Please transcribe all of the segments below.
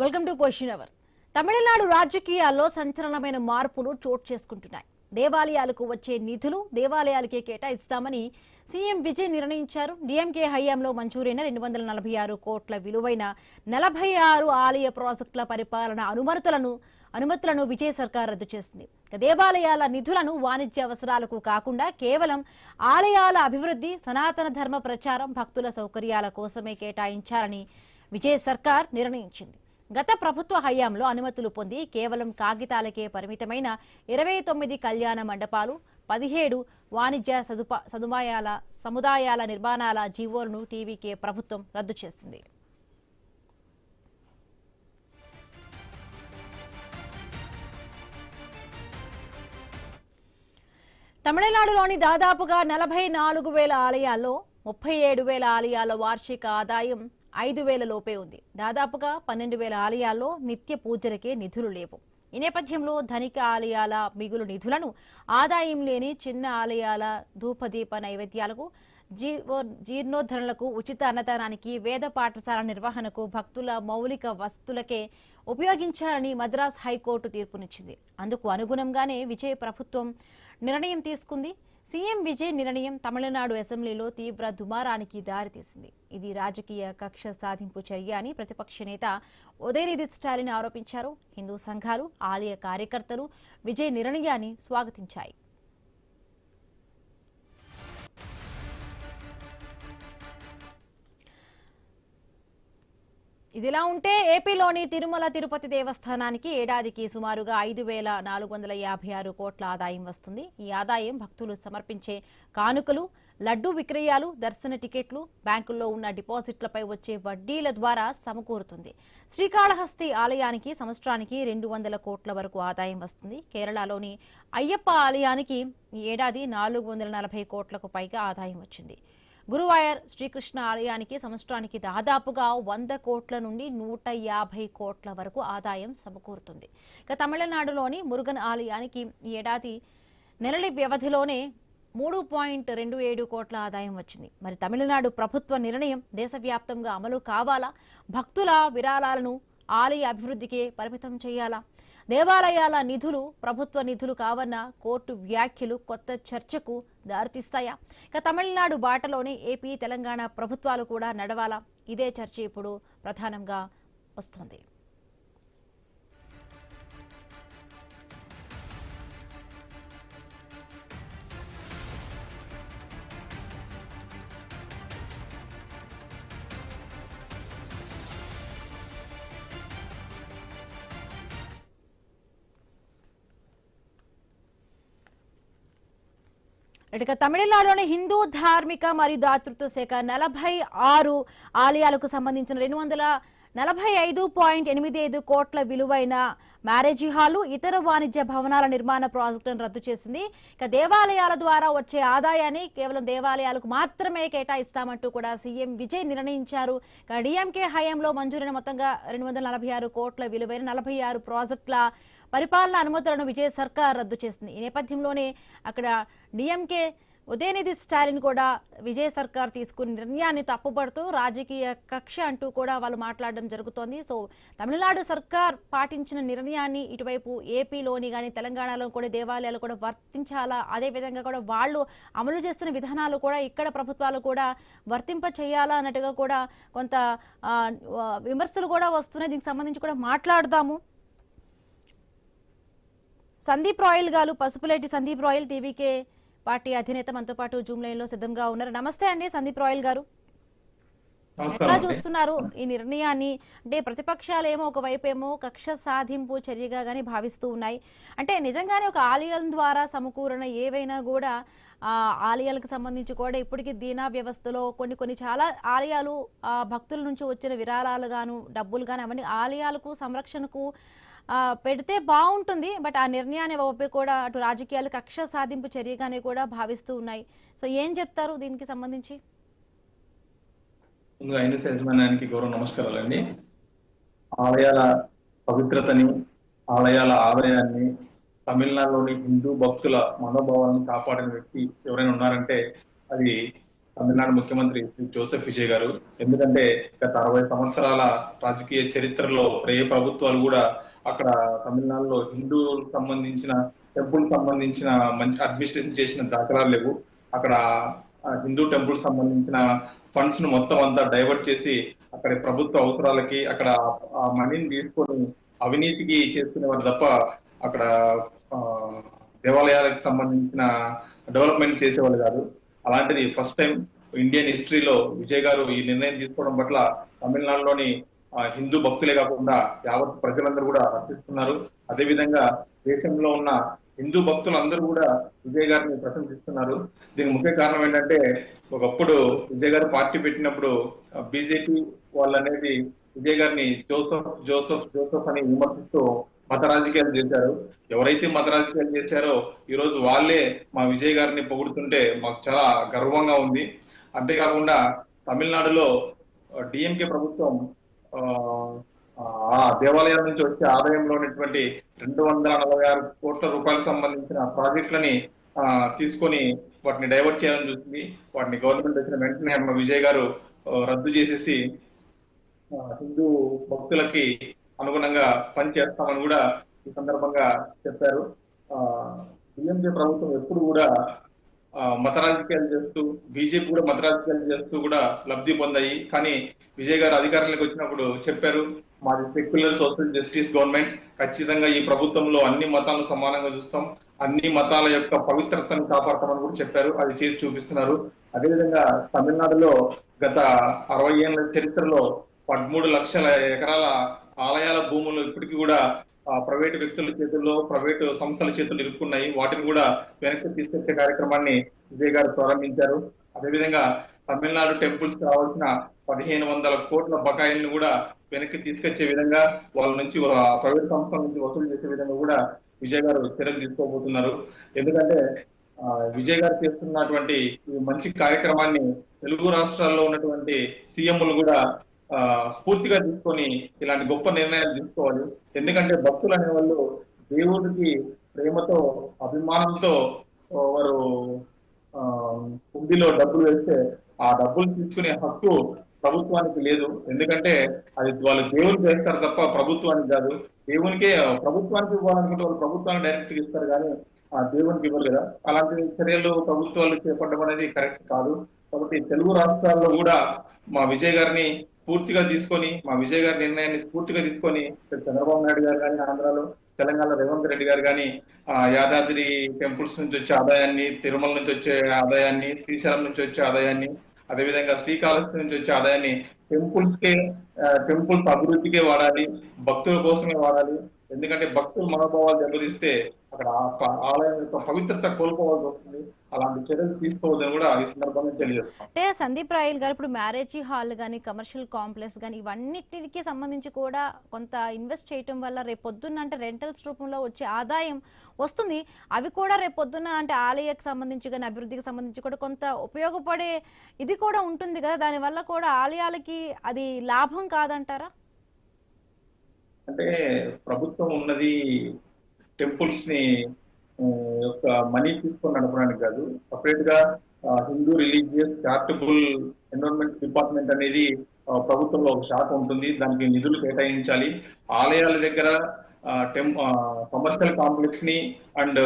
Welcome to question hour. Tamil Nadu రాజకీయాల్లో సంచలనమైన మార్పులు చోటు చేసుకుంటున్నాయి. దేవాలయాలకు వచ్చే నిధులు దేవాలయాలకే కేటాయిస్తామని సీఎం విజయ్ నిర్ణయించారు. డీఎంకే హయాంలో మంజూరైన 246 కోట్ల విలువైన 46 ఆలయ ప్రాజెక్టుల పరిపాలన అనుమతులను విజయ్ సర్కార్ రద్దు చేసింది. దేవాలయాల నిధులను వాణిజ్య అవసరాలకు కాకుండా కేవలం ఆలయాల అభివృద్ధి, సనాతన ధర్మ ప్రచారం, భక్తుల సౌకర్యాల కోసమే కేటాయించాలని విజయ్ సర్కార్ నిర్ణయించింది. గత ప్రభుత్వ హయాంలో అనుమతులు పొంది కేవలం కాగితాలకే పరిమితమైన 29 కళ్యాణ మండపాలు, 17 వాణిజ్య సముదాయాల నిర్మాణాల జీవోలను టీవీకే ప్రభుత్వం రద్దు చేసింది. తమిళనాడులోని దాదాపుగా 44,000 ఆలయాల్లో 37,000 ఆలయాల వార్షిక ఆదాయం 5,000 లోపే ఉంది. దాదాపుగా 12,000 ఆలయాల్లో నిత్య పూజలకే నిధులు లేవు. ఈ నేపథ్యంలో ధనిక ఆలయాల మిగులు నిధులను ఆదాయం లేని చిన్న ఆలయాల ధూపదీప నైవేద్యాలకు, జీర్ణోద్ధరణలకు, ఉచిత అన్నదానానికి, వేద పాఠశాల నిర్వహణకు, భక్తుల మౌలిక వస్తువులకే ఉపయోగించాలని మద్రాస్ హైకోర్టు తీర్పునిచ్చింది. అందుకు అనుగుణంగానే విజయ్ ప్రభుత్వం నిర్ణయం తీసుకుంది. సీఎం విజయ్ నిర్ణయం తమిళనాడు అసెంబ్లీలో తీవ్ర దుమారానికి దారితీసింది. ఇది రాజకీయ కక్ష సాధింపు చర్య అని ప్రతిపక్ష నేత ఉదయనిధి స్టాలిన్ ఆరోపించారు. హిందూ సంఘాలు, ఆలయ కార్యకర్తలు విజయ్ నిర్ణయాన్ని స్వాగతించాయి. ఇదిలా ఉంటే ఏపీలోని తిరుమల తిరుపతి దేవస్థానానికి ఏడాదికి సుమారుగా 5,456 కోట్ల ఆదాయం వస్తుంది. ఈ ఆదాయం భక్తులు సమర్పించే కానుకలు, లడ్డూ విక్రయాలు, దర్శన టికెట్లు, బ్యాంకుల్లో ఉన్న డిపాజిట్లపై వచ్చే వడ్డీల ద్వారా సమకూరుతుంది. శ్రీకాళహస్తి ఆలయానికి సంవత్సరానికి 200 కోట్ల వరకు ఆదాయం వస్తుంది. కేరళలోని అయ్యప్ప ఆలయానికి ఈ ఏడాది 440 కోట్లకు పైగా ఆదాయం వచ్చింది. గురువాయూర్ శ్రీకృష్ణ ఆలయానికి సంవత్సరానికి దాదాపుగా 100 కోట్ల నుండి 150 కోట్ల వరకు ఆదాయం సమకూరుతుంది. ఇక తమిళనాడులోని మురుగన్ ఆలయానికి ఈ ఏడాది నెలల వ్యవధిలోనే 3.27 కోట్ల ఆదాయం వచ్చింది. మరి తమిళనాడు ప్రభుత్వ నిర్ణయం దేశవ్యాప్తంగా అమలు కావాలా? భక్తుల విరాళాలను ఆలయ అభివృద్ధికే పరిమితం చేయాలా? దేవాలయాల నిధులు ప్రభుత్వ నిధులు కావన్న కోర్టు వ్యాఖ్యలు కొత్త చర్చకు దారితీస్తాయా? ఇక తమిళనాడు బాటలోనే ఏపీ, తెలంగాణ ప్రభుత్వాలు కూడా నడవాలా? ఇదే చర్చ ఇప్పుడు ప్రధానంగా వస్తోంది. ఇక తమిళనాడులోని హిందూ ధార్మిక మరియు దాతృత్వ శాఖ 46 ఆలయాలకు సంబంధించిన 245.85 కోట్ల విలువైన మ్యారేజీ హాలు, ఇతర వాణిజ్య భవనాల నిర్మాణ ప్రాజెక్టులను రద్దు చేసింది. ఇక దేవాలయాల ద్వారా వచ్చే ఆదాయాన్ని కేవలం దేవాలయాలకు మాత్రమే కేటాయిస్తామంటూ కూడా సీఎం విజయ్ నిర్ణయించారు. ఇక డీఎంకే హయాంలో మంజూరైన మొత్తంగా 246 కోట్ల విలువైన 46 ప్రాజెక్టుల పరిపాలన అనుమతులను విజయ్ సర్కార్ రద్దు చేసింది. ఈ నేపథ్యంలోనే అక్కడ డీఎంకే ఉదయనిధి స్టాలిన్ కూడా విజయ్ సర్కార్ తీసుకున్న నిర్ణయాన్ని తప్పుపడుతూ రాజకీయ కక్ష అంటూ కూడా వాళ్ళు మాట్లాడడం జరుగుతోంది. సో తమిళనాడు సర్కార్ పాటించిన నిర్ణయాన్ని ఇటువైపు ఏపీలోని కానీ తెలంగాణలో కూడా దేవాలయాలు కూడా వర్తించాలా, అదేవిధంగా కూడా వాళ్ళు అమలు చేస్తున్న విధానాలు కూడా ఇక్కడ ప్రభుత్వాలు కూడా వర్తింప చేయాలా అన్నట్టుగా కూడా కొంత విమర్శలు కూడా వస్తున్నాయి. దీనికి సంబంధించి కూడా మాట్లాడదాము. సందీప్ రాయల్ గారు, Pasupuleti Sandeep royal, TVK party అధినేత మనతో పాటు జూమ్ లైన్ లో సిద్ధంగా ఉన్నారు. నమస్తే అండి సందీప్ రాయల్ గారు. ఎట్లా చూస్తున్నారు ఈ నిర్ణయాన్ని? అంటే ప్రతిపక్షాలు ఏమో ఒకవైపు ఏమో కక్ష సాధింపు చర్యగా గానీ భావిస్తూ ఉన్నాయి. అంటే నిజంగానే ఒక ఆలయం ద్వారా సమకూరణ ఏవైనా కూడా ఆలయాలకు సంబంధించి కూడా ఇప్పటికీ దీనా వ్యవస్థలో కొన్ని చాలా ఆలయాలు భక్తుల నుంచి వచ్చిన విరాళాలు గాను, డబ్బులు గాను అవన్నీ ఆలయాలకు సంరక్షణకు పెడితే బాగుంటుంది. బట్ ఆ నిర్ణయాన్ని వైపు కూడా అటు రాజకీయాలు కక్ష సాధింపు చర్యగానే కూడా భావిస్తూ ఉన్నాయి. సో ఏం చెప్తారు దీనికి సంబంధించి? గౌరవ నమస్కారాలండి. ఆలయాల పవిత్రతని, ఆలయాల ఆదాయాన్ని, తమిళనాడులోని హిందూ భక్తుల మనోభావాలను కాపాడిన వ్యక్తి ఎవరైనా ఉన్నారంటే అది తమిళనాడు ముఖ్యమంత్రి శ్రీ జోసెఫ్ విజయ్ గారు. ఎందుకంటే గత 60 సంవత్సరాల రాజకీయ చరిత్రలో ఏ ప్రభుత్వాలు కూడా అక్కడ తమిళనాడులో హిందువులకు సంబంధించిన టెంపుల్ సంబంధించిన మంచి అడ్మినిస్ట్రేషన్ చేసిన దాఖలాలు లేవు. అక్కడ హిందూ టెంపుల్ సంబంధించిన ఫండ్స్ ను మొత్తం అంతా డైవర్ట్ చేసి అక్కడ ప్రభుత్వ అవసరాలకి అక్కడ ఆ మనీని తీసుకొని అవినీతికి చేసుకునేవారు తప్ప అక్కడ ఆ, దేవాలయాలకు సంబంధించిన డెవలప్మెంట్ చేసేవాళ్ళు కాదు. అలాంటిది ఫస్ట్ టైం ఇండియన్ హిస్టరీలో విజయ్ గారు ఈ నిర్ణయం తీసుకోవడం పట్ల తమిళనాడులోని హిందూ భక్తులే కాకుండా యావత్ ప్రజలందరూ కూడా హర్షిస్తున్నారు. అదేవిధంగా దేశంలో ఉన్న హిందూ భక్తులందరూ కూడా విజయ్ గారిని ప్రశంసిస్తున్నారు. దీనికి ముఖ్య కారణం ఏంటంటే ఒకప్పుడు విజయ్ గారు పార్టీ పెట్టినప్పుడు బీజేపీ వాళ్ళు అనేది విజయ్ గారిని జోసఫ్ జోసఫ్ జోసఫ్ అని విమర్శిస్తూ మత రాజకీయాలు చేశారు. ఎవరైతే మత రాజకీయాలు చేశారో ఈ రోజు వాళ్ళే మా విజయ్ గారిని పొగుడుతుంటే మాకు చాలా గర్వంగా ఉంది. అంతేకాకుండా తమిళనాడులో డిఎంకే ప్రభుత్వం ఆ ఆ దేవాలయాల నుంచి వచ్చే ఆదాయంలో ఉన్నటువంటి 246 కోట్ల రూపాయలకు సంబంధించిన ప్రాజెక్టులని తీసుకొని వాటిని డైవర్ట్ చేయాలని చూసింది. వాటిని గవర్నమెంట్ వచ్చిన వెంటనే విజయ్ గారు రద్దు చేసేసి హిందూ భక్తులకి అనుగుణంగా పనిచేస్తామని కూడా ఈ సందర్భంగా చెప్పారు. డిఎంకే ప్రభుత్వం ఎప్పుడు కూడా మత రాజకీయాలు చేస్తూ బీజేపీ కూడా మత రాజకీయాలు చేస్తూ కూడా లబ్ధి పొందాయి. కానీ విజయ్ గారు అధికారంలోకి వచ్చినప్పుడు చెప్పారు, మాది సెక్యులర్ సోషల్ జస్టిస్ గవర్నమెంట్, ఖచ్చితంగా ఈ ప్రభుత్వంలో అన్ని మతాలను సమానంగా చూస్తాం, అన్ని మతాల యొక్క పవిత్రతను కాపాడతామని కూడా చెప్పారు. అది చేసి చూపిస్తున్నారు. అదేవిధంగా తమిళనాడులో గత 60 ఏళ్ల చరిత్రలో 13 లక్షల ఎకరాల ఆలయాల భూములు ఇప్పటికీ కూడా ప్రైవేటు వ్యక్తుల చేతుల్లో ప్రైవేటు సంస్థల చేతుల్లో ఇరుక్కున్నాయి. వాటిని కూడా వెనక్కి తీసుకొచ్చే కార్యక్రమాన్ని విజయ్ గారు ప్రారంభించారు. అదేవిధంగా తమిళనాడు టెంపుల్స్ కావాల్సిన 1500 కోట్ల బకాయిలను కూడా వెనక్కి తీసుకొచ్చే విధంగా వాళ్ళ నుంచి ప్రైవేట్ సంస్థల నుంచి వసూలు చేసే విధంగా కూడా విజయ్ గారు చర్యలు తీసుకోబోతున్నారు. ఎందుకంటే విజయ్ గారు చేస్తున్నటువంటి ఈ మంచి కార్యక్రమాన్ని తెలుగు రాష్ట్రాల్లో ఉన్నటువంటి సీఎంలు కూడా స్ఫూర్తిగా తీసుకొని ఇలాంటి గొప్ప నిర్ణయాలు తీసుకోవాలి. ఎందుకంటే భక్తులు అనే వాళ్ళు దేవుడికి ప్రేమతో అభిమానంతో వారు హుండీలో డబ్బులు వేస్తే ఆ డబ్బులు తీసుకునే హక్కు ప్రభుత్వానికి లేదు. ఎందుకంటే అది వాళ్ళు దేవుడికి వేస్తారు తప్ప ప్రభుత్వానికి కాదు. దేవునికే ప్రభుత్వానికి ఇవ్వాలనుకుంటే వాళ్ళు ప్రభుత్వానికి డైరెక్ట్ గా ఇస్తారు కానీ ఆ దేవునికి ఇవ్వరు కదా. అలాంటి చర్యలు ప్రభుత్వాలు చేపట్టడం అనేది కరెక్ట్ కాదు. కాబట్టి తెలుగు రాష్ట్రాల్లో కూడా మా విజయ్ గారిని పూర్తిగా తీసుకొని మా విజయ్ గారి నిర్ణయాన్ని స్ఫూర్తిగా తీసుకొని చంద్రబాబు నాయుడు గారు కానీ ఆంధ్రాలో తెలంగాణ రేవంత్ రెడ్డి గారు కానీ యాదాద్రి టెంపుల్స్ నుంచి వచ్చే ఆదాయాన్ని, తిరుమల నుంచి వచ్చే ఆదాయాన్ని, శ్రీశైలం నుంచి వచ్చే ఆదాయాన్ని, అదేవిధంగా శ్రీకాళహస్తి నుంచి వచ్చే ఆదాయాన్ని టెంపుల్స్ అభివృద్ధికే వాడాలి, భక్తుల కోసమే వాడాలి. ఎందుకంటే భక్తుల మనోభావాలు దెబ్బతీస్తే అక్కడ ఆలయం యొక్క పవిత్రత కోల్పోవాల్సి వస్తుంది. అలాంటి చర్యలు తీసుకోవద్దని కూడా ఈ సందర్భంగా తెలియజేస్తాం. అంటే సందీప్ రాయల్ గారు ఇప్పుడు మ్యారేజ్ హాల్ కానీ కమర్షియల్ కాంప్లెక్స్ కానీ ఇవన్నిటికి సంబంధించి కూడా కొంత ఇన్వెస్ట్ చేయటం వల్ల రేపొద్దున్న అంటే రెంటల్స్ రూపంలో వచ్చే ఆదాయం వస్తుంది. అవి కూడా రేపొద్దున్న అంటే ఆలయకు సంబంధించి కానీ అభివృద్ధికి సంబంధించి కూడా కొంత ఉపయోగపడే ఇది కూడా ఉంటుంది కదా. దానివల్ల కూడా ఆలయాలకి అది లాభం కాదంటారా? అంటే ప్రభుత్వం ఉన్నది టెంపుల్స్ ని యొక్క మనీ తీసుకొని నడపడానికి కాదు. సపరేట్ గా Hindu religious charitable environment department అనేది ప్రభుత్వంలో ఒక శాఖ ఉంటుంది. దానికి నిధులు కేటాయించాలి. ఆలయాల దగ్గర కమర్షియల్ కాంప్లెక్స్ ని అండ్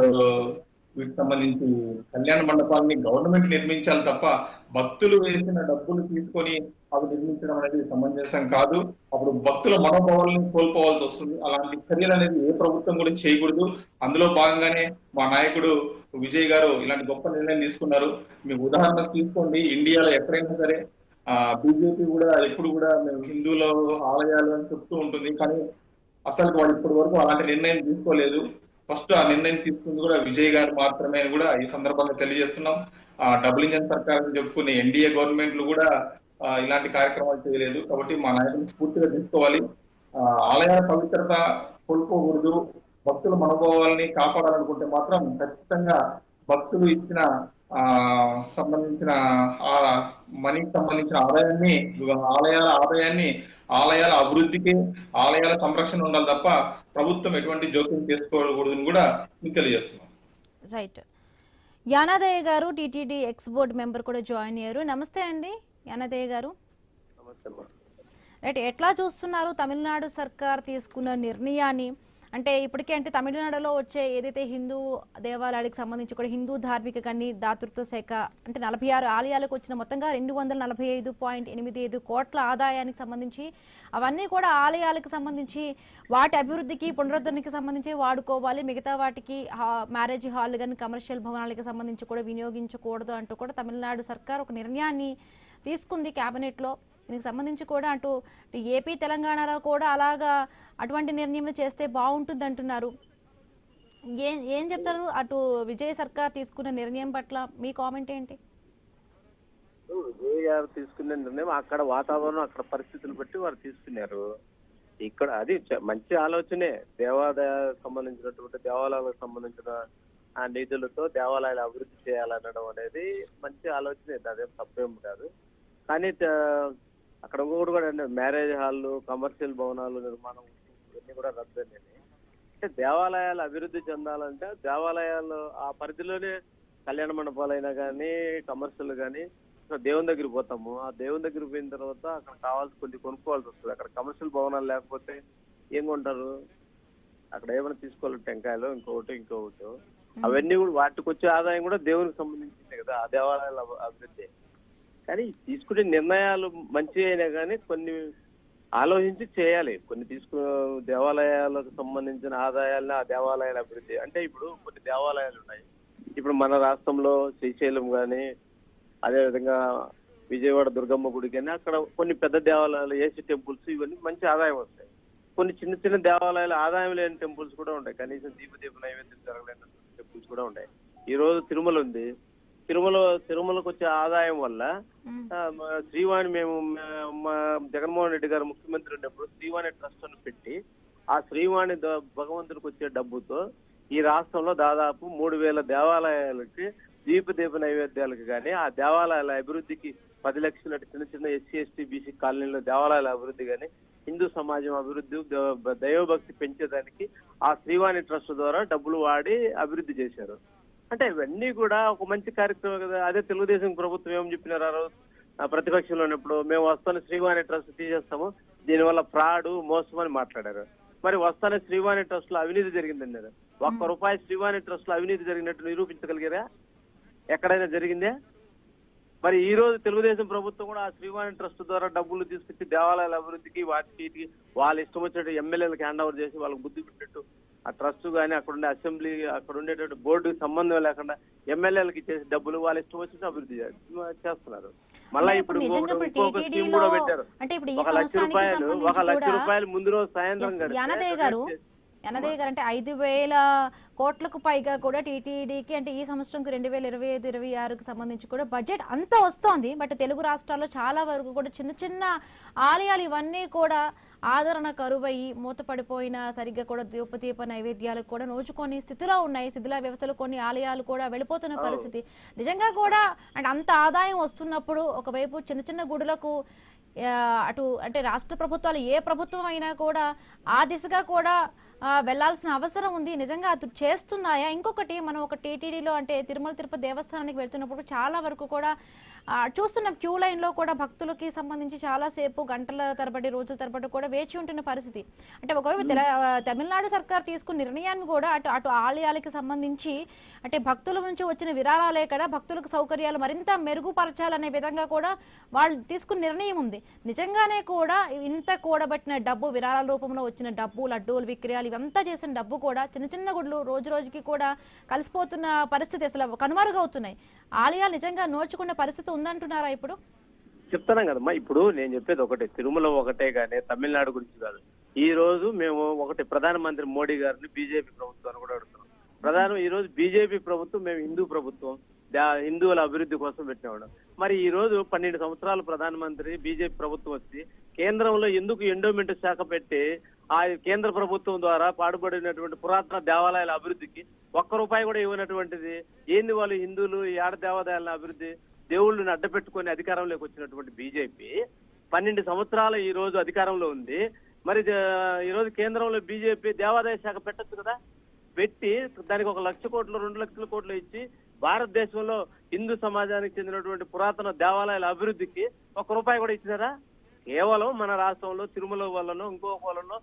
వీటికి సంబంధించి కళ్యాణ మండపాలని గవర్నమెంట్ నిర్మించాలి తప్ప భక్తులు వేసిన డబ్బులు తీసుకొని అవి నిర్మించడం అనేది సమంజసం కాదు. అప్పుడు భక్తుల మనోభావాలను కోల్పోవాల్సి వస్తుంది. అలాంటి చర్యలు అనేది ఏ ప్రభుత్వం కూడా చేయకూడదు. అందులో భాగంగానే మా నాయకుడు విజయ్ గారు ఇలాంటి గొప్ప నిర్ణయం తీసుకున్నారు. మీకు ఉదాహరణ తీసుకోండి, ఇండియాలో ఎక్కడైనా సరే బీజేపీ కూడా ఎప్పుడు కూడా మేము హిందువుల ఆలయాలు అని చెప్తూ ఉంటుంది. కానీ అసలు వాళ్ళు ఇప్పటి వరకు అలాంటి నిర్ణయం తీసుకోలేదు. ఫస్ట్ ఆ నిర్ణయం తీసుకుంది కూడా విజయ్ గారు మాత్రమే అని కూడా ఈ సందర్భంగా తెలియజేస్తున్నాం. డబుల్ ఇంజన్ సర్కార్ చెప్పుకునే ఎన్డీఏ గవర్నమెంట్లు కూడా ఇలాంటి కార్యక్రమాలు చేయలేదు. కాబట్టి మా నాయకుని స్ఫూర్తిగా తీసుకోవాలి. ఆలయాల పవిత్రత కోల్పోకూడదు. భక్తుల మనోభావాలని కాపాడాలనుకుంటే మాత్రం ఖచ్చితంగా భక్తులు ఇచ్చిన సంబంధించిన మనీకి సంబంధించిన ఆదాయాన్ని ఆలయాల అభివృద్ధికి, ఆలయాల సంరక్షణ ఉండాలి తప్ప ప్రభుత్వం ఎటువంటి జోక్యం చేసుకోకూడదని కూడా మీకు తెలియజేస్తున్నాం. రైట్. యానాదయ్య గారు టీటీడీ ఎక్స్ బోర్డు మెంబర్ కూడా జాయిన్ అయ్యారు. నమస్తే అండి యానాదయ్య గారు. రైట్, ఎట్లా చూస్తున్నారు తమిళనాడు సర్కార్ తీసుకున్న నిర్ణయాన్ని? అంటే ఇప్పటికే అంటే తమిళనాడులో వచ్చే ఏదైతే హిందూ దేవాలయాలకు సంబంధించి కూడా హిందూ ధార్మిక కానీ దాతృత్వ శాఖ అంటే 46 ఆలయాలకు వచ్చిన మొత్తంగా 245.85 కోట్ల ఆదాయానికి సంబంధించి అవన్నీ కూడా ఆలయాలకు సంబంధించి వాటి అభివృద్ధికి పునరుద్ధరణకి సంబంధించి వాడుకోవాలి, మిగతా వాటికి మ్యారేజ్ హాల్ కానీ కమర్షియల్ భవనాలకు సంబంధించి కూడా వినియోగించకూడదు అంటూ కూడా తమిళనాడు సర్కార్ ఒక నిర్ణయాన్ని తీసుకుంది క్యాబినెట్లో. దీనికి సంబంధించి కూడా అటు ఏపీ తెలంగాణలో కూడా అలాగా అటువంటి నిర్ణయం చేస్తే బాగుంటుంది అంటున్నారు. ఏం చెప్తారు అటు విజయ్ సర్కార్ తీసుకున్న నిర్ణయం పట్ల మీ కామెంట్ ఏంటి? విజయ్ గారు తీసుకున్న నిర్ణయం అక్కడ వాతావరణం అక్కడ పరిస్థితులు బట్టి వారు తీసుకున్నారు. ఇక్కడ అది మంచి ఆలోచనే. దేవాలయాలకు సంబంధించినటువంటి దేవాలయాలకు సంబంధించిన ఆ నిధులతో దేవాలయాలు అభివృద్ధి చేయాలనడం అనేది మంచి ఆలోచనే, అదేం తప్పేం కాదు. కానీ అక్కడ ఇంకొకటి కూడా మ్యారేజ్ హాళ్ళు కమర్షియల్ భవనాలు నిర్మాణం ఇవన్నీ కూడా రద్దయినాయి. అంటే దేవాలయాలు అభివృద్ధి చెందాలంటే దేవాలయాలు ఆ పరిధిలోనే కళ్యాణ మండపాలైనా కానీ కమర్షియల్ కానీ దేవుని దగ్గరికి పోతాము. ఆ దేవుని దగ్గరికి పోయిన తర్వాత అక్కడ కావాల్సి కొన్ని కొనుక్కోవాల్సి వస్తుంది. అక్కడ కమర్షియల్ భవనాలు లేకపోతే ఏం కొంటారు? అక్కడ ఏమైనా తీసుకోవాలి, టెంకాయలు ఇంకొకటి అవన్నీ కూడా వాటికి వచ్చే ఆదాయం కూడా దేవునికి సంబంధించింది కదా, ఆ దేవాలయాల అభివృద్ధి. కానీ తీసుకునే నిర్ణయాలు మంచి అయినా కానీ కొన్ని ఆలోచించి చేయాలి. కొన్ని దేవాలయాలకు సంబంధించిన ఆదాయాలను ఆ దేవాలయాల అభివృద్ధి అంటే ఇప్పుడు కొన్ని దేవాలయాలు ఉన్నాయి. ఇప్పుడు మన రాష్ట్రంలో శ్రీశైలం కానీ అదేవిధంగా విజయవాడ దుర్గమ్మ గుడి కానీ అక్కడ కొన్ని పెద్ద దేవాలయాలు ఏసీ టెంపుల్స్ ఇవన్నీ మంచి ఆదాయం వస్తాయి. కొన్ని చిన్న చిన్న దేవాలయాలు ఆదాయం లేని టెంపుల్స్ కూడా ఉంటాయి. కనీసం దీప నైవేద్యం జరగలేని టెంపుల్స్ కూడా ఉంటాయి. ఈ రోజు తిరుమల ఉంది. తిరుమలకు వచ్చే ఆదాయం వల్ల శ్రీవాణి మేము జగన్మోహన్ రెడ్డి గారు ముఖ్యమంత్రి ఉన్నప్పుడు శ్రీవాణి ట్రస్ట్ అని పెట్టి ఆ శ్రీవాణి భగవంతుడికి వచ్చే డబ్బుతో ఈ రాష్ట్రంలో దాదాపు 3,000 దేవాలయాలకి దీప నైవేద్యాలకు కానీ ఆ దేవాలయాల అభివృద్ధికి 10 లక్షల చిన్న చిన్న ఎస్సీ ఎస్టీ బీసీ కాలనీలో దేవాలయాల అభివృద్ధి కానీ హిందూ సమాజం అభివృద్ధి దైవభక్తి పెంచేదానికి ఆ శ్రీవాణి ట్రస్ట్ ద్వారా డబ్బులు వాడి అభివృద్ధి చేశారు. అంటే ఇవన్నీ కూడా ఒక మంచి కార్యక్రమం కదా. అదే తెలుగుదేశం ప్రభుత్వం ఏమని చెప్పినారు ఆ రోజు ప్రతిపక్షంలో ఉన్నప్పుడు, మేము వస్తాను శ్రీవాణి ట్రస్ట్ తీసేస్తాము, దీనివల్ల ఫ్రాడ్ మోసం అని మాట్లాడారు. మరి వస్తానే శ్రీవాణి ట్రస్ట్ లో అవినీతి జరిగిందన్నారు. ₹1 శ్రీవాణి ట్రస్ట్ లో అవినీతి జరిగినట్టు నిరూపించగలిగారా? ఎక్కడైనా జరిగిందే? మరి ఈ రోజు తెలుగుదేశం ప్రభుత్వం కూడా ఆ శ్రీవాణి ట్రస్ట్ ద్వారా డబ్బులు తీసుకొచ్చి దేవాలయాల అభివృద్ధికి వాటికి వాళ్ళ ఇష్టం వచ్చినట్టు ఎమ్మెల్యేలకు హ్యాండ్ ఓవర్ చేసి వాళ్ళకి బుద్ధి పెట్టినట్టు ఆ ట్రస్ట్ కానీ అక్కడ ఉండే అసెంబ్లీ అక్కడ ఉండేటువంటి బోర్డుకి సంబంధం లేకుండా ఎమ్మెల్యేలకు ఇచ్చేసి డబ్బులు వాళ్ళ ఇష్టం వచ్చినట్టు అభివృద్ధి చేస్తున్నారు. మళ్ళీ ఇప్పుడు ఇంకొక స్కీమ్ కూడా పెట్టారు. ₹1,00,000 ముందు రోజు సాయంత్రం యానాదయ్య గారు అంటే 5,000 కోట్లకు పైగా కూడా టీటీడీకి అంటే ఈ సంవత్సరంకి 2025-26కి సంబంధించి కూడా బడ్జెట్ అంతా వస్తోంది. బట్ తెలుగు రాష్ట్రాల్లో చాలా వరకు కూడా చిన్న చిన్న ఆలయాలు ఇవన్నీ కూడా ఆదరణ కరువయ్యి మూతపడిపోయిన సరిగ్గా కూడా దీప నైవేద్యాలకు కూడా నోచుకొని స్థితిలో ఉన్నాయి. శిథిల వ్యవస్థలో కొన్ని ఆలయాలు కూడా వెళ్ళిపోతున్న పరిస్థితి. నిజంగా కూడా అంటే అంత ఆదాయం వస్తున్నప్పుడు ఒకవైపు చిన్న చిన్న గుడులకు అటు అంటే రాష్ట్ర ప్రభుత్వాలు ఏ ప్రభుత్వం అయినా కూడా ఆ దిశగా కూడా వెళ్లాల్సిన అవసరం ఉంది. నిజంగా అది చేస్తున్నాయా? ఇంకొకటి మనం ఒక టీటీడీలో అంటే తిరుమల తిరుపతి దేవస్థానానికి వెళ్తున్నప్పుడు చాలా వరకు కూడా చూస్తున్నాం క్యూ లైన్లో కూడా భక్తులకి సంబంధించి చాలాసేపు గంటల తరబడి రోజుల తరబడి కూడా వేచి ఉంటున్న పరిస్థితి. అంటే ఒకవైపు తమిళనాడు సర్కార్ తీసుకున్న నిర్ణయాన్ని కూడా అటు ఆలయాలకి సంబంధించి అంటే భక్తుల నుంచి వచ్చిన విరాళాలే కదా భక్తులకు సౌకర్యాలు మరింత మెరుగుపరచాలనే విధంగా కూడా వాళ్ళు తీసుకున్న నిర్ణయం ఉంది. నిజంగానే కూడా ఇంత కూడబట్టిన డబ్బు విరాళాల రూపంలో వచ్చిన డబ్బు లడ్డూలు విక్రయాలు ఇవంతా చేసిన డబ్బు కూడా చిన్న చిన్న గుడ్లు రోజు రోజుకి కూడా కలిసిపోతున్న పరిస్థితి అసలు కనుమరుగవుతున్నాయి. ఆలయాలు నిజంగా నోచుకున్న పరిస్థితి ఉందంటున్నారా? ఇప్పుడు చెప్తాను కదమ్మా. ఇప్పుడు నేను చెప్పేది ఒకటే, తిరుమల ఒకటే కానీ తమిళనాడు గురించి కాదు. ఈ రోజు మేము ఒకటి ప్రధానమంత్రి మోడీ గారిని బీజేపీ ప్రభుత్వాన్ని కూడా అడుగుతున్నాం. ఈ రోజు బీజేపీ ప్రభుత్వం మేము హిందూ ప్రభుత్వం హిందువుల అభివృద్ధి కోసం పెట్టినవాడు. మరి ఈ రోజు 12 సంవత్సరాలు ప్రధానమంత్రి బీజేపీ ప్రభుత్వం వచ్చి కేంద్రంలో ఎందుకు ఎండోమెంట్ శాఖ పెట్టి ఆ కేంద్ర ప్రభుత్వం ద్వారా పాడుపడినటువంటి పురాతన దేవాలయాల అభివృద్ధికి ₹1 కూడా ఇవ్వనటువంటిది ఏంది? వాళ్ళు హిందువులు ఈ ఆడ దేవాలయాల అభివృద్ధి దేవుళ్ళని అడ్డపెట్టుకుని అధికారంలోకి వచ్చినటువంటి బీజేపీ 12 సంవత్సరాలు ఈ రోజు అధికారంలో ఉంది. మరి ఈ రోజు కేంద్రంలో బీజేపీ దేవాదాయ శాఖ పెట్టచ్చు కదా. పెట్టి దానికి 1,00,000 కోట్లు 2,00,000 కోట్లు ఇచ్చి భారతదేశంలో హిందూ సమాజానికి చెందినటువంటి పురాతన దేవాలయాల అభివృద్ధికి ₹1 కూడా ఇచ్చినారా? కేవలం మన రాష్ట్రంలో తిరుమల వల్లనో ఇంకొక వల్లనో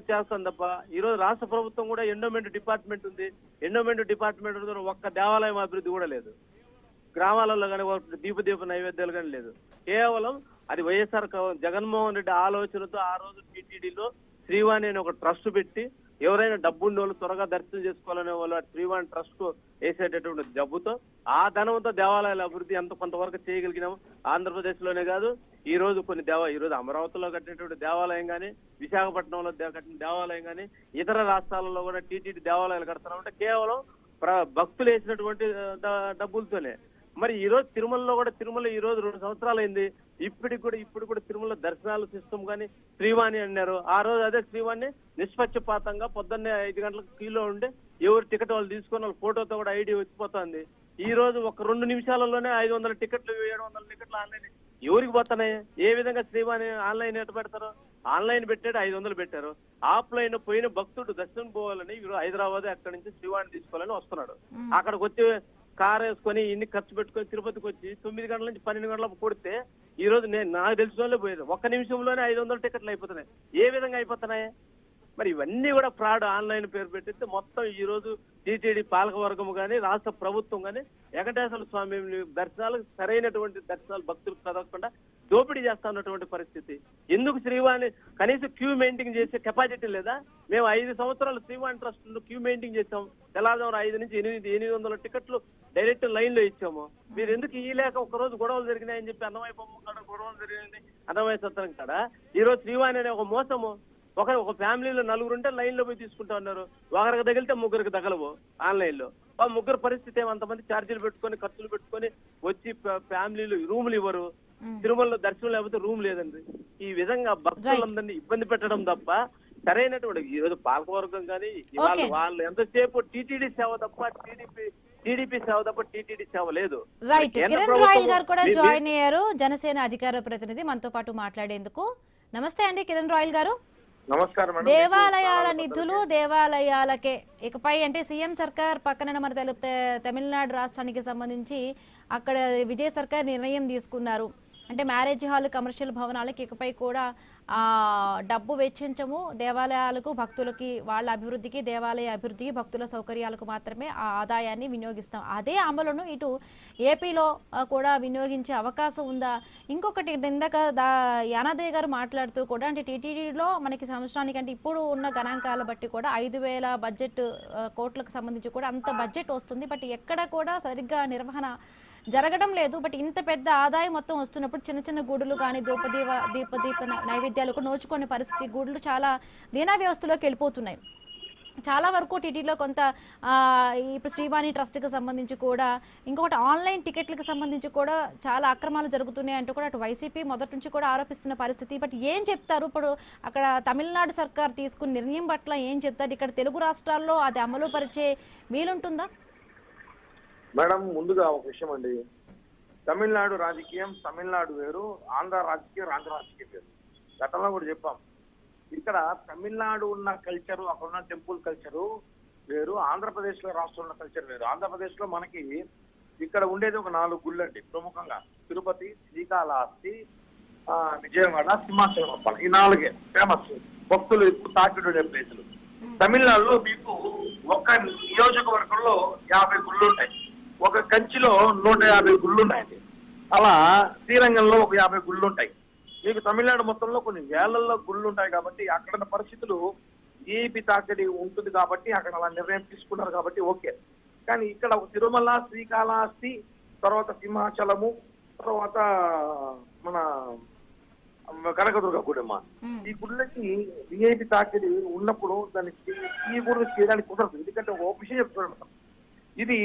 చేస్తాం తప్ప ఈ రోజు రాష్ట్ర ప్రభుత్వం కూడా ఎండోమెంట్ డిపార్ట్మెంట్ ఉంది. ఎండోమెంట్ డిపార్ట్మెంట్ ఒక్క దేవాలయం అభివృద్ధి కూడా లేదు. గ్రామాలలో కానీ దీప నైవేద్యాలు కానీ లేదు. కేవలం అది వైఎస్ఆర్ జగన్మోహన్ రెడ్డి ఆలోచనతో ఆ రోజు టీటీడీలో శ్రీవాణి అని ఒక ట్రస్ట్ పెట్టి ఎవరైనా డబ్బుండే వాళ్ళు త్వరగా దర్శనం చేసుకోవాలనే వాళ్ళు శ్రీవాణి ట్రస్ట్ కు వేసేటటువంటి డబ్బుతో ఆ ధనంతో దేవాలయాల అభివృద్ధి ఎంత కొంతవరకు చేయగలిగినాము. ఆంధ్రప్రదేశ్ లోనే కాదు, ఈ రోజు కొన్ని ఈ రోజు అమరావతిలో కట్టినటువంటి దేవాలయం కానీ, విశాఖపట్నంలో కట్టిన దేవాలయం కానీ, ఇతర రాష్ట్రాలలో కూడా టీటీడీ దేవాలయాలు కడతామంటే కేవలం భక్తులు వేసినటువంటి డబ్బులతోనే. మరి ఈ రోజు తిరుమలలో కూడా తిరుమల ఈ రోజు 2 సంవత్సరాలు అయింది. ఇప్పుడు కూడా తిరుమల దర్శనాల సిస్టమ్ కానీ శ్రీవాణి అన్నారు. ఆ రోజు అదే శ్రీవాణి నిష్పక్షపాతంగా పొద్దున్నే 5 గంటలకు క్యూలో ఉండి ఎవరు టికెట్ వాళ్ళు తీసుకొని వాళ్ళ ఫోటోతో కూడా ఐడి వచ్చిపోతుంది. ఈ రోజు ఒక 2 నిమిషాలలోనే 500 టికెట్లు 700 టికెట్లు ఆన్లైన్ ఎవరికి పోతున్నాయి? ఏ విధంగా శ్రీవాణి ఆన్లైన్ ఎట్లా పెడతారు? ఆన్లైన్ పెట్టాడు 500 పెట్టారు. ఆఫ్లైన్ పోయిన భక్తుడు దర్శనం పోవాలని హైదరాబాద్ అక్కడి నుంచి శ్రీవాణి తీసుకోవాలని వస్తున్నాడు. అక్కడికి వచ్చి కార్ వేసుకొని ఇన్ని ఖర్చు పెట్టుకొని తిరుపతికి వచ్చి 9 గంటల నుంచి 12 గంటలకు కొడితే ఈ రోజు నాకు తెలిసిన వాళ్ళే పోయేది. 1 నిమిషంలోనే 500 టికెట్లు అయిపోతున్నాయి. ఏ విధంగా అయిపోతున్నాయి? మరి ఇవన్నీ కూడా ఫ్రాడ్. ఆన్లైన్ పేరు పెట్టిస్తే మొత్తం ఈ రోజు టీటీడీ పాలకవర్గం కానీ రాష్ట్ర ప్రభుత్వం కానీ వెంకటేశ్వర స్వామి దర్శనాలకు సరైనటువంటి దర్శనాలు భక్తులకు చదవకుండా దోపిడీ చేస్తా ఉన్నటువంటి పరిస్థితి. ఎందుకు శ్రీవాణి కనీసం క్యూ మెయింటైన్ చేసే కెపాసిటీ లేదా? మేము 5 సంవత్సరాలు శ్రీవాణి ట్రస్ట్ క్యూ మెయింటైన్ చేసాం. తెల్లవారుజామున 5 నుంచి 800 టికెట్లు డైరెక్ట్ లైన్ లో ఇచ్చాము. మీరు ఎందుకు ఇయ్యలేక ఒకరోజు గొడవలు జరిగినాయని చెప్పి అన్నమయ్య బొమ్మ కాడ గొడవలు జరిగినాయి, అన్నమయ్య సత్రం కాడ ఈ రోజు శ్రీవాణి అనే ఒక మోసము. ఒక ఫ్యామిలీలో 4 ఉంటే లైన్ లో పోయి తీసుకుంటా ఉన్నారు. ఒకరికి తగిలితే 3కి తగలవు ఆన్లైన్ లో. ఆ 3 పరిస్థితి ఏమంతమంది ఛార్జీలు పెట్టుకొని ఖర్చులు పెట్టుకొని వచ్చి ఫ్యామిలీలు రూములు ఇవ్వరు. తిరుమలలో దర్శనం లేకపోతే రూమ్ లేదండి. ఈ విధంగా భక్తులందరినీ ఇబ్బంది పెట్టడం తప్ప సరైనటువంటి ఈ రోజు పాలకవర్గం కానీ వాళ్ళు ఎంతసేపు టీటీడీ సేవ తప్ప టీడీపీ సేవ తప్ప టీటీడీ సేవ లేదు. రైట్. కిరణ్ రాయల్ గారు కూడా జాయిన్ అయ్యారు, జనసేన అధికార ప్రతినిధి మనతో పాటు మాట్లాడేందుకు. నమస్తే అండి కిరణ్ రాయల్ గారు. నమస్కారం. దేవాలయాల నిధులు దేవాలయాలకే ఇకపై అంటే సీఎం సర్కార్ పక్కన మన తమిళనాడు రాష్ట్రానికి సంబంధించి అక్కడ విజయ్ సర్కార్ నిర్ణయం తీసుకున్నారు. అంటే మ్యారేజ్ హాల్ కమర్షియల్ భవనాలకు ఇకపై కూడా డబ్బు వెచ్చించము, దేవాలయాలకు భక్తులకి వాళ్ళ అభివృద్ధికి దేవాలయ అభివృద్ధికి భక్తుల సౌకర్యాలకు మాత్రమే ఆ ఆదాయాన్ని వినియోగిస్తాం. అదే అమలును ఇటు ఏపీలో కూడా వినియోగించే అవకాశం ఉందా? ఇంకొకటి ఇందాక యానాదయ్య గారు మాట్లాడుతూ కూడా అంటే టీటీడీలో మనకి సంవత్సరానికి అంటే ఇప్పుడు ఉన్న గణాంకాల బట్టి కూడా 5,000 బడ్జెట్ కోట్లకు సంబంధించి కూడా అంత బడ్జెట్ వస్తుంది. బట్ ఎక్కడ కూడా సరిగ్గా నిర్వహణ జరగడం లేదు. బట్ ఇంత పెద్ద ఆదాయం మొత్తం వస్తున్నప్పుడు చిన్న చిన్న గుడులు కానీ దీప నైవేద్యాలకు నోచుకునే పరిస్థితి, గుడులు చాలా దీనా వ్యవస్థలోకి వెళ్ళిపోతున్నాయి. చాలా వరకు టీటీలో కొంత ఇప్పుడు శ్రీవాణి ట్రస్ట్కి సంబంధించి కూడా ఇంకొకటి ఆన్లైన్ టికెట్లకు సంబంధించి కూడా చాలా అక్రమాలు జరుగుతున్నాయి అంటూ కూడా అటు వైసీపీ మొదటి నుంచి కూడా ఆరోపిస్తున్న పరిస్థితి. బట్ ఏం చెప్తారు ఇప్పుడు అక్కడ తమిళనాడు సర్కార్ తీసుకున్న నిర్ణయం పట్ల ఏం చెప్తారు? ఇక్కడ తెలుగు రాష్ట్రాల్లో అది అమలు పరిచే వీలుంటుందా? మేడం, ముందుగా ఒక విషయం అండి. తమిళనాడు రాజకీయం తమిళనాడు వేరు, ఆంధ్ర రాజకీయం ఆంధ్ర రాజకీయం వేరు. గతంలో కూడా చెప్పాం. ఇక్కడ తమిళనాడు ఉన్న కల్చరు, అక్కడ ఉన్న టెంపుల్ కల్చరు వేరు, ఆంధ్రప్రదేశ్ లో రాష్ట్రంలో ఉన్న కల్చర్ వేరు. ఆంధ్రప్రదేశ్ లో మనకి ఇక్కడ ఉండేది ఒక 4 గుళ్ళు అండి ప్రముఖంగా: తిరుపతి, శ్రీకాళహస్తి, విజయవాడ, సింహాచలం. ఈ 4 ఫేమస్, భక్తులు ఎక్కువ తాకిడుండే ప్లేసులు. తమిళనాడులో మీకు ఒక నియోజకవర్గంలో 50 గుళ్ళు ఉంటాయి, ఒక కంచిలో 150 గుళ్ళు ఉన్నాయండి. అలా శ్రీరంగంలో ఒక 50 గుళ్ళు ఉంటాయి. మీకు తమిళనాడు మొత్తంలో కొన్ని వేలల్లో గుళ్ళు ఉంటాయి కాబట్టి అక్కడ పరిస్థితులు ఏపీ తాకిడి ఉంటుంది కాబట్టి అక్కడ అలా నిర్ణయం తీసుకున్నారు కాబట్టి ఓకే. కానీ ఇక్కడ ఒక తిరుమల, శ్రీకాళహస్తి, తర్వాత సింహాచలము, తర్వాత మన కనకదుర్గ గుడమ్మ, ఈ గుళ్ళకి విఐపి తాకిడి ఉన్నప్పుడు దానికి ఈ గుళ్ళు చేయడానికి కుదరదు. ఎందుకంటే ఒక విషయం చెప్తున్నాను, ఇది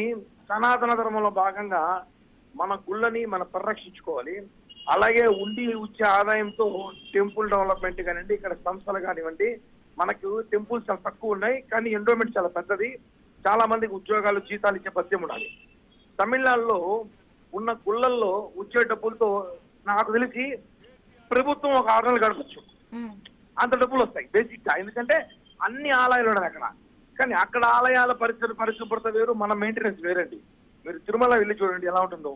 సనాతన ధర్మంలో భాగంగా మన గుళ్ళని మనం పరిరక్షించుకోవాలి. అలాగే ఉండి వచ్చే ఆదాయంతో టెంపుల్ డెవలప్మెంట్ కానివ్వండి, ఇక్కడ సంస్థలు కానివ్వండి, మనకు టెంపుల్స్ చాలా తక్కువ ఉన్నాయి కానీ ఎండోమెంట్ చాలా పెద్దది. చాలా మందికి ఉద్యోగాలు, జీతాలు ఇచ్చే పద్యం ఉండాలి. తమిళనాడులో ఉన్న గుళ్ళల్లో వచ్చే డబ్బులతో నాకు తెలిసి ప్రభుత్వం ఒక 6 నెలలు గడపచ్చు, అంత డబ్బులు వస్తాయి బేసిక్ గా. ఎందుకంటే అన్ని ఆలయాలు ఉన్నాయి అక్కడ. కానీ అక్కడ ఆలయాల పరిశుభ్రత వేరు, మన మెయింటెనెన్స్ వేరండి. మీరు తిరుమల వెళ్ళి చూడండి ఎలా ఉంటుందో,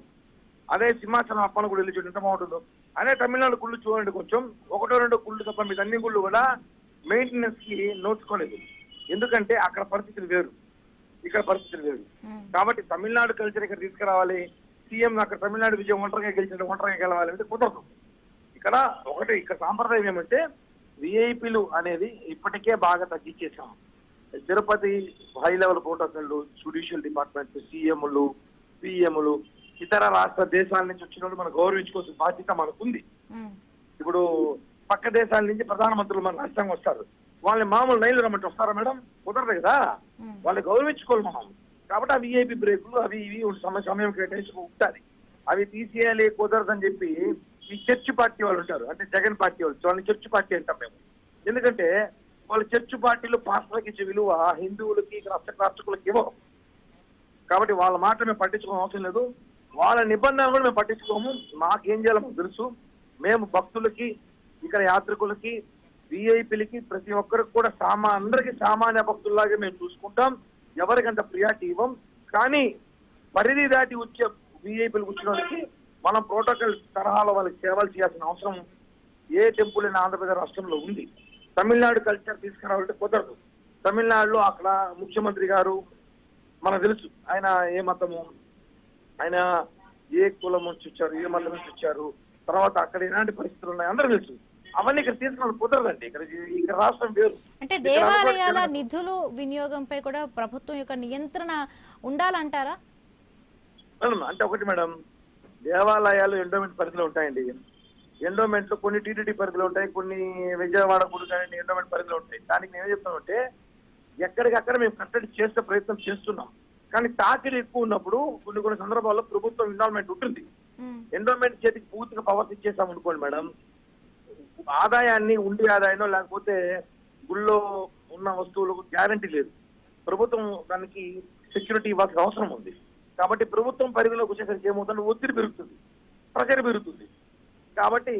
అదే సింహాచలం అప్పన్న గుడి వెళ్ళి చూడండి ఎంత బాగుంటుందో, అదే తమిళనాడు గుళ్ళు చూడండి, కొంచెం ఒకటో రెండో గుళ్ళు తప్ప మీకు అన్ని గుళ్ళు కూడా మెయింటెనెన్స్ కి నోచుకోలేదు. ఎందుకంటే అక్కడ పరిస్థితులు వేరు, ఇక్కడ పరిస్థితులు వేరు. కాబట్టి తమిళనాడు కల్చర్ ఇక్కడ తీసుకురావాలి, సీఎం అక్కడ తమిళనాడు విజయం ఒంటరిగా గెలిచిన ఒంటరిగా గెలవాలి అంటే కుదరదు. ఇక్కడ సాంప్రదాయం ఏమంటే విఐపీలు అనేది ఇప్పటికే బాగా తగ్గించేసాం. తిరుపతి హై లెవెల్ ప్రోటోకాల్లు, జ్యుడిషియల్ డిపార్ట్మెంట్, సీఎంలు, పిఎంలు, ఇతర రాష్ట్ర దేశాల నుంచి వచ్చిన వాళ్ళు మనం గౌరవించుకోవాల్సిన బాధ్యత మనకుంది. ఇప్పుడు పక్క దేశాల నుంచి ప్రధానమంత్రులు మన రాష్ట్రంగా వస్తారు, వాళ్ళని మామూలు నైలు రమ్మంటే వస్తారా మేడం? కుదరదు కదా, వాళ్ళు గౌరవించుకోవాలి మనం. కాబట్టి ఆ విఐపి బ్రేకులు అవి ఇవి సమయం కేటాయించుకు ఉంటాయి, అవి తీసేయాలి. కుదరదని చెప్పి ఈ చర్చ్ పార్టీ వాళ్ళు ఉంటారు, అంటే జగన్ పార్టీ వాళ్ళని చర్చ్ పార్టీ అంటాం మేము. ఎందుకంటే వాళ్ళు చర్చ్ పార్టీలు పాస్టర్లకు ఇచ్చే విలువ హిందువులకి రాష్ట్రకులకి ఇవ్వరు. కాబట్టి వాళ్ళ మాట మేము పట్టించుకోవడం అవసరం లేదు, వాళ్ళ నిబంధనలు కూడా మేము పట్టించుకోము. మాకేం చేయాలో మాకు తెలుసు. మేము భక్తులకి, ఇక్కడ యాత్రికులకి, విఐపీలకి, ప్రతి ఒక్కరికి కూడా అందరికీ సామాన్య భక్తుల్లాగే మేము చూసుకుంటాం. ఎవరికంత ప్రియారిటీ ఇవ్వం. కానీ పరిధి దాటి వచ్చే విఐపీలకు వచ్చిన వాళ్ళకి మనం ప్రోటోకాల్ తరహాలో వాళ్ళకి సేవలు చేయాల్సిన అవసరం ఏ టెంపుల్ అయినా ఆంధ్రప్రదేశ్ రాష్ట్రంలో ఉంది. తమిళనాడు కల్చర్ తీసుకురావాలంటే కుదరదు. తమిళనాడులో అక్కడ ముఖ్యమంత్రి గారు మనకు తెలుసు, ఆయన ఏ మతము, ఆయన ఏ కులం నుంచి వచ్చారు, ఏ మతం నుంచి వచ్చారు, తర్వాత అక్కడ ఎలాంటి పరిస్థితులు ఉన్నాయి అందరూ తెలుసు. అవన్నీ ఇక్కడ తీసుకురావడం కుదరదండి. ఇక్కడ రాష్ట్రం వేరు. అంటే దేవాలయాల నిధులు వినియోగంపై కూడా ప్రభుత్వం యొక్క నియంత్రణ ఉండాలంటారా? అంటే ఒకటి మేడం, దేవాలయాలు ఎండోమెంట్ పరిధిలో ఉంటాయండి. ఎండోమెంట్ లో కొన్ని టీటీడీ పరిధిలో ఉంటాయి, కొన్ని విజయవాడ గుడి కానీ ఎండోమెంట్ పరిధిలో ఉంటాయి. దానికి నేను ఏం చెప్తానంటే ఎక్కడికక్కడ మేము కట్టడి చేసే ప్రయత్నం చేస్తున్నాం. కానీ తాకిడి ఎక్కువ ఉన్నప్పుడు కొన్ని సందర్భాల్లో ప్రభుత్వం ఇన్వాల్వ్మెంట్ ఉంటుంది. ఎండోమెంట్ చేతికి పూర్తిగా పవర్స్ ఇచ్చేసాం అనుకోండి మేడం, ఆదాయాన్ని ఉండి ఆదాయమో లేకపోతే గుళ్ళో ఉన్న వస్తువులకు గ్యారంటీ లేదు. ప్రభుత్వం దానికి సెక్యూరిటీ ఇవ్వాల్సిన అవసరం ఉంది. కాబట్టి ప్రభుత్వం పరిధిలోకి వచ్చేసరికి ఏమవుతుంది, ఒత్తిడి పెరుగుతుంది, ప్రెషర్ పెరుగుతుంది. కాబట్టి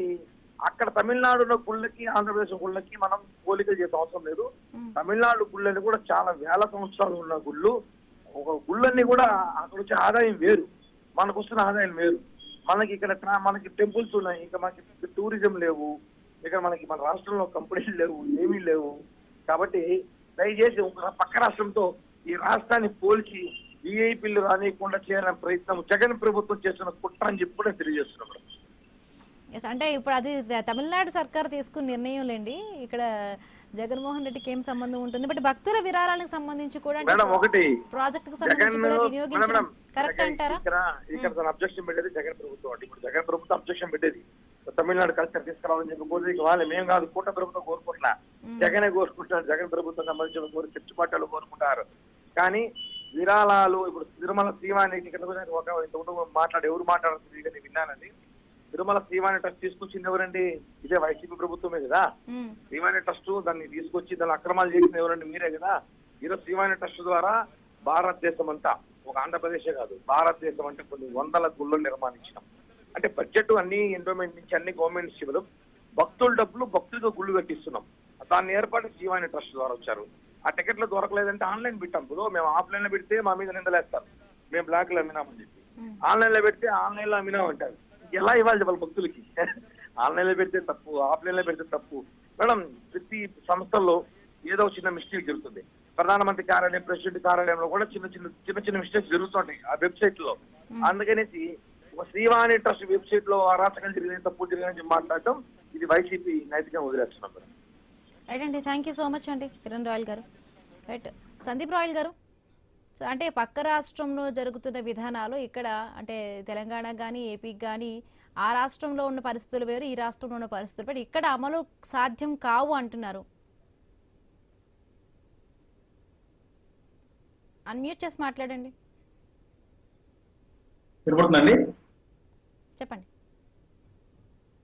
అక్కడ తమిళనాడులో గుళ్ళకి ఆంధ్రప్రదేశ్ గుళ్ళకి మనం పోలికలు చేసే అవసరం లేదు. తమిళనాడు గుళ్ళని కూడా చాలా వేల సంవత్సరాలు ఉన్న గుళ్ళు, ఒక గుళ్ళన్నీ కూడా అక్కడ వచ్చే ఆదాయం వేరు, మనకు వస్తున్న ఆదాయం వేరు. మనకి ఇక్కడ మనకి టెంపుల్స్ ఉన్నాయి, ఇంకా మనకి టూరిజం లేవు, ఇక్కడ మనకి మన రాష్ట్రంలో కంపెనీలు లేవు, ఏమీ లేవు. కాబట్టి దయచేసి పక్క రాష్ట్రంతో ఈ రాష్ట్రాన్ని పోల్చి విఐపీలు రానియకుండా చేయాలని ప్రయత్నం జగన్ ప్రభుత్వం చేస్తున్న కుట్ర అని చెప్పి కూడా తెలియజేస్తున్నాం. అంటే ఇప్పుడు అది తమిళనాడు సర్కార్ తీసుకున్న నిర్ణయం లేండి, ఇక్కడ జగన్మోహన్ రెడ్డికి ఏం సంబంధం ఉంటుంది? బట్ భక్తుల విరాళాలకు సంబంధించి కూడా ప్రాజెక్ట్ కు సంబంధించి కూడా వినియోగించడం కరెక్ట్ అంటారా? ఇక్కడ తన అబ్జెక్షన్ పెట్టేది జగన్ ప్రభుత్వం. అంటే ఇప్పుడు జగన్ ప్రభుత్వం అబ్జెక్షన్ పెట్టేది తమిళనాడు కల్చర్ తీసుకురావాలని చెప్పి వాళ్ళు మేము కాదు, కూట ప్రభుత్వం కోరుకుంటున్నా, జగనే కోరుకుంటున్నారు. జగన్ ప్రభుత్వం సంబంధించిన చర్చ పార్టీలు కోరుకుంటారు. కానీ విరాళాలు ఇప్పుడు తిరుమల శ్రీవాణికి మాట్లాడు ఎవరు మాట్లాడుతుంది విన్నానండి. తిరుమల శ్రీవాణి ట్రస్ట్ తీసుకొచ్చింది ఎవరండి? ఇదే వైసీపీ ప్రభుత్వమే కదా. శ్రీవాణి ట్రస్ట్ దాన్ని తీసుకొచ్చి దాని అక్రమాలు చేసింది ఎవరండి? మీరే కదా. ఈరోజు శ్రీవాణి ట్రస్ట్ ద్వారా భారతదేశం అంతా, ఒక ఆంధ్రప్రదేశే కాదు భారతదేశం అంటే కొన్ని వందల గుళ్ళు నిర్మాణించినాం. అంటే బడ్జెట్ అన్ని ఎండోమెంట్ నుంచి అన్ని గవర్నమెంట్ ఇవ్వడం, భక్తుల డబ్బులు భక్తులతో గుళ్ళు కట్టిస్తున్నాం. దాన్ని ఏర్పాటు శ్రీవాణి ట్రస్ట్ ద్వారా వచ్చారు. ఆ టికెట్లు దొరకలేదంటే ఆన్లైన్ పెట్టాం. ఇప్పుడు మేము ఆఫ్లైన్ లో పెడితే మా మీద నిందలేస్తారు, మేము బ్లాక్ లో అమ్మినామని చెప్పి. ఆన్లైన్ లో పెడితే ఆన్లైన్ లో అమ్మినామంటారు. ఎలా ఇవ్వాలి చెప్పాలి భక్తులకి? ఆన్లైన్ లో పెడితే తప్పు, ఆఫ్లైన్ లో పెడితే తప్పు. మేడం ప్రతి సంస్థల్లో ఏదో చిన్న మిస్టేక్ జరుగుతుంది. ప్రధానమంత్రి కార్యాలయం, ప్రెసిడెంట్ కార్యాలయంలో కూడా చిన్న మిస్టేక్స్ జరుగుతుంటాయి ఆ వెబ్సైట్ లో. అందుకనేసి శ్రీవాణి ట్రస్ట్ వెబ్సైట్ లో అరాచకం జరిగింది, తప్పు జరిగిందని మాట్లాడటం ఇది వైసీపీ నైతికంగా వదిలేస్తున్నాం. రైట్ అండి, థ్యాంక్ యూ సో మచ్ అండి కిరణ్ రాయల్ గారు. రైట్, సందీప్ రాయల్ గారు, సో అంటే పక్క రాష్ట్రంలో జరుగుతున్న విధానాలు ఇక్కడ అంటే తెలంగాణకు కానీ ఏపీకి కానీ ఆ రాష్ట్రంలో ఉన్న పరిస్థితులు వేరు, ఈ రాష్ట్రంలో ఉన్న పరిస్థితులు బట్ ఇక్కడ అమలు సాధ్యం కావు అంటున్నారు. అన్మ్యూట్ చేసి మాట్లాడండి. చెప్పండి.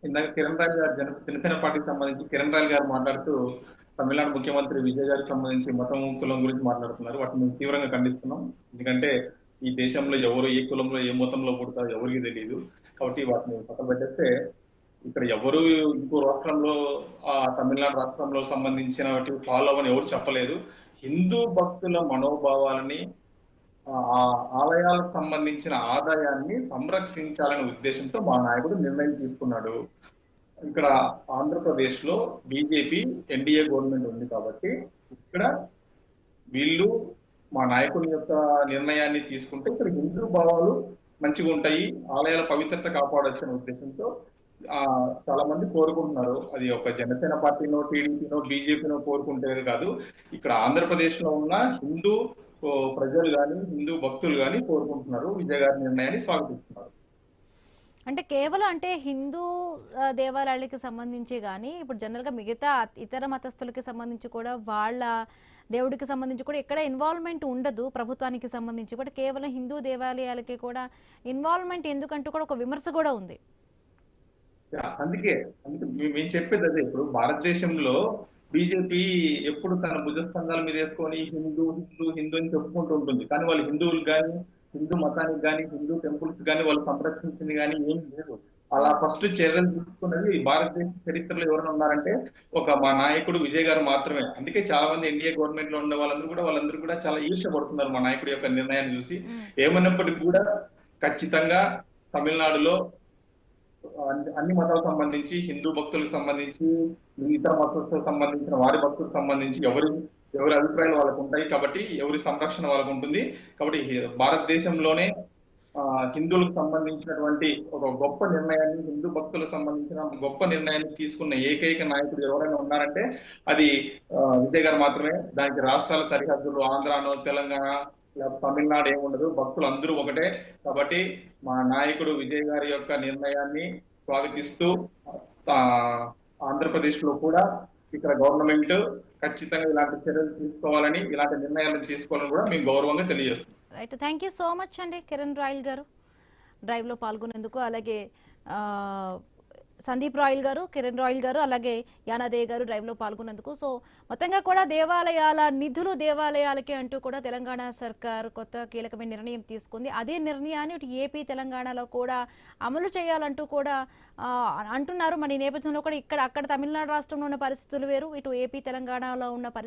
ఇందాక కిరణ్ రాయల్ గారు జనసేన పార్టీకి సంబంధించి కిరణ్ రాయల్ గారు మాట్లాడుతూ తమిళనాడు ముఖ్యమంత్రి విజయ్ గారికి సంబంధించి మతం కులం గురించి మాట్లాడుతున్నారు. వాటిని మేము తీవ్రంగా ఖండిస్తున్నాం. ఎందుకంటే ఈ దేశంలో ఎవరు ఏ కులంలో ఏ మతంలో పుడతారో ఎవరికి తెలియదు. కాబట్టి వాటిని పక్కన పెట్టేస్తే ఇక్కడ ఎవరు ఇంకో రాష్ట్రంలో ఆ తమిళనాడు రాష్ట్రంలో సంబంధించిన ఫాలో అని ఎవరు చెప్పలేదు. హిందూ భక్తుల మనోభావాలని ఆ ఆలయాలకు సంబంధించిన ఆదాయాన్ని సంరక్షించాలనే ఉద్దేశంతో మా నాయకుడు నిర్ణయం తీసుకున్నాడు. ఇక్కడ ఆంధ్రప్రదేశ్ లో బీజేపీ ఎన్డీఏ గవర్నమెంట్ ఉంది కాబట్టి ఇక్కడ వీళ్ళు మా నాయకుని యొక్క నిర్ణయాన్ని తీసుకుంటే ఇక్కడ హిందూ భావాలు మంచిగా ఉంటాయి, ఆలయాల పవిత్రత కాపాడొచ్చనే ఉద్దేశంతో చాలా మంది కోరుకుంటున్నారు. అది ఒక జనసేన పార్టీనో, టీడీపీనో, బీజేపీనో కోరుకుంటేది కాదు. ఇక్కడ ఆంధ్రప్రదేశ్ లో ఉన్న హిందూ ప్రజలు కానీ, హిందూ భక్తులు కానీ కోరుకుంటున్నారు. విజయ్ గారి నిర్ణయాన్ని స్వాగతిస్తున్నారు. అంటే కేవలం అంటే హిందూ దేవాలయాలకి సంబంధించి కానీ ఇప్పుడు జనరల్గా మిగతా ఇతర మతస్థులకి సంబంధించి కూడా వాళ్ళ దేవుడికి సంబంధించి కూడా ఎక్కడ ఇన్వాల్వ్మెంట్ ఉండదు. ప్రభుత్వానికి సంబంధించి కూడా కేవలం హిందూ దేవాలయాలకి కూడా ఇన్వాల్వ్మెంట్ ఎందుకంటూ కూడా ఒక విమర్శ కూడా ఉంది. అందుకే మేము చెప్పేది అదే. ఇప్పుడు భారతదేశంలో బీజేపీ ఎప్పుడు తన భుజస్కంధాల మీద వేసుకొని హిందూ హిందూ హిందూ అని చెప్పుకుంటూ ఉంటుంది. కానీ వాళ్ళు హిందువులు కానీ, హిందూ మతానికి కానీ, హిందూ టెంపుల్స్ కానీ వాళ్ళు సంరక్షించింది కానీ ఏం లేదు. అలా ఫస్ట్ చర్యలు తీసుకున్నది భారతదేశ చరిత్రలో ఎవరైనా ఉన్నారంటే మా నాయకుడు విజయ్ గారు మాత్రమే. అందుకే చాలా మంది ఎన్డీఏ గవర్నమెంట్ లో ఉన్న వాళ్ళందరూ కూడా చాలా ఈర్ష్యపడుతున్నారు మా నాయకుడి యొక్క నిర్ణయాన్ని చూసి. ఏమన్నప్పటికీ కూడా ఖచ్చితంగా తమిళనాడులో అన్ని మతాలకు సంబంధించి, హిందూ భక్తులకు సంబంధించి, ఇతర మతస్థులకు సంబంధించిన వారి భక్తులకు సంబంధించి ఎవరి అభిప్రాయాలు వాళ్ళకు ఉంటాయి కాబట్టి ఎవరి సంరక్షణ వాళ్ళకు ఉంటుంది. కాబట్టి భారతదేశంలోనే హిందువులకు సంబంధించినటువంటి ఒక గొప్ప నిర్ణయాన్ని, హిందూ భక్తులకు సంబంధించిన గొప్ప నిర్ణయాన్ని తీసుకున్న ఏకైక నాయకుడు ఎవరైనా ఉన్నారంటే అది విజయ్ గారు మాత్రమే. దానికి రాష్ట్రాల సరిహద్దులు ఆంధ్రానో, తెలంగాణ, తమిళనాడు ఏముండదు. భక్తులు అందరూ ఒకటే. కాబట్టి మా నాయకుడు విజయ్ గారి యొక్క నిర్ణయాన్ని స్వాగతిస్తూ ఆంధ్రప్రదేశ్ లో కూడా ఇక్కడ గవర్నమెంట్ ఖచ్చితంగా ఇలాంటి చర్యలు తీసుకోవాలని, ఇలాంటి నిర్ణయాలను తీసుకోవాలని కూడా మేము గౌరవంగా తెలియజేస్తున్నాం. Right, thank you so much అండి కిరణ్ రాయల్ గారు డ్రైవ్ లో పాల్గొనేందుకు. అలాగే సందీప్ రాయల్ గారు, కిరణ్ రాయల్ గారు, అలాగే యానాదే గారు డ్రైవ్ లో పాల్గొనేందుకు. సో మొత్తంగా కూడా దేవాలయాల నిధులు దేవాలయాలకి అంటూ కూడా తెలంగాణ సర్కార్ కొత్త కీలకమైన నిర్ణయం తీసుకుంది. అదే నిర్ణయాన్ని ఇటు ఏపీ తెలంగాణలో కూడా అమలు చేయాలంటూ కూడా అంటున్నారు. మన ఈ నేపథ్యంలో కూడా అక్కడ తమిళనాడు రాష్ట్రంలో ఉన్న పరిస్థితులు వేరు, ఇటు ఏపీ తెలంగాణలో ఉన్న పరిస్థితులు